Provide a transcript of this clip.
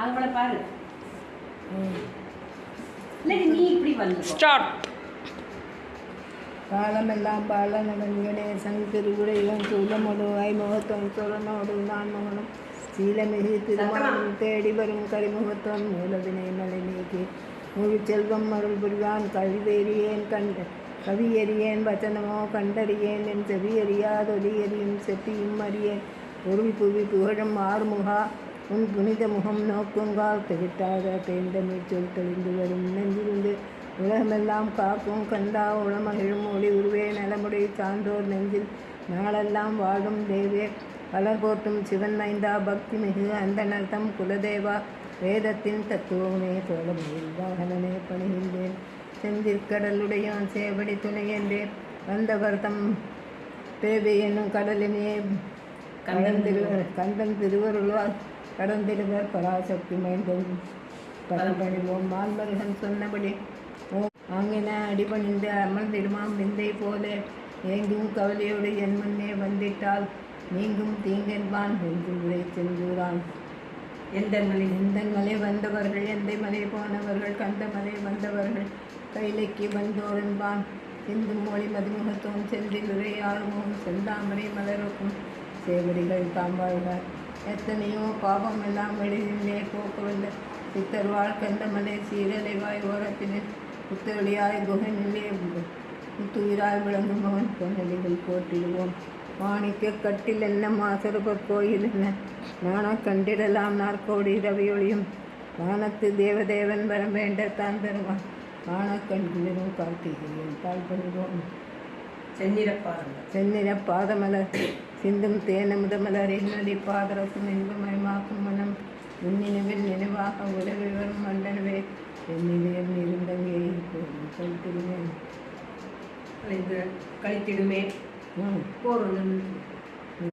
அவங்கள பாரு. இல்லை நீ இப்படி வந்து ஸ்டார்ட். காலமெல்லாம் பாலனவன் கணேசன் திருவுடையும் சூலமோடு ஐமுகத்தம் சுரனோடு நான்முகனும் சீலமிகு திருமாலும் தேடி வரும் கரிமுகத்தம் மூலவினை மலை நீக்கி முழு செல்வம் அருள் புரிவான் கவிதேறியேன் கவியறியேன் வச்சனமோ கண்டறியேன் என் செவியறியாதொலியறியும் செப்பியும் அறியேன் பொருள் புவி புகழும் ஆறுமுகா உன் புனித முகம் நோக்குங்கால் திகட்டாத தேர்ந்தமிழ் சொல் தெளிந்து வரும் நெஞ்சிருந்து உலகமெல்லாம் காக்கும் கந்தா உளமகிழும் ஒளி உருவே நலமுறை சான்றோர் நெஞ்சில் நாளெல்லாம் வாழும் தேவே பலர் போற்றும் சிவன் மைந்தா பக்தி மிகு அந்த நர்த்தம் குலதேவா வேதத்தின் தத்துவமே தோழமையில் வாகனனே பணிகின்றேன் செந்திற்கடலுடையான் சேவடி துணையென்றே வந்தவர்த்தம் பேபை என்னும் கடலினே கந்தன் திருவருளால் கடந்திருவர் பராசக்தி மைந்தன் பரம்பணிவோம் மால்மருகன் சொன்னபடி ஆங்கின அடிபணிந்து அமர்ந்திடுமாம் விந்தை போல ஏங்கும் கவலையோடு என் முன்னே வந்திட்டால் நீங்கும் தீங்கென்பான் என்று உரை சென்றுறான். எந்த மலை வந்தவர்கள் எந்தை மலை போனவர்கள் கந்த மலை வந்தவர்கள் கைலைக்கு வந்தோரென்பான் சிந்து மொழி மதுமுகத்துவம் செந்தில் உரையாறுமுகம் செந்தாமரை மலருக்கும் சேவடிகள் தாம்பாழ்வார். எத்தனையோ பாவம் எல்லாம் வெளியிலே போக்கவில்லை சித்தர்வாள் கந்தமலை சீரலைவாய் ஓரத்தினில் புத்தவழியாய் குகனிலே புத்துயிராய் விளங்கும் அவன் பொன்னலிகள் போட்டிடுவோம். வாணிக்க கட்டில் என்ன மாசருபர் கோயில் என்ன நானா கண்டிடலாம் நாற்கோடி ரவியொழியும் வானத்து தேவதேவன் வர வேண்ட தான் தருவான் காண கண்களிலும் கார்த்திகையும் தாழ் பண்ணுவோம். செந்நிற பாதமலர் சிந்தும் தேனமுதமலர் என்னடி பாதரசு இன்பமயமாக்கும் மனம் உன்னினவில் நினைவாக உதவி வரும் மண்டனவே என்னிலையம் இருந்தங்கே கழித்திடுமே கழித்திடுமே போறோம்.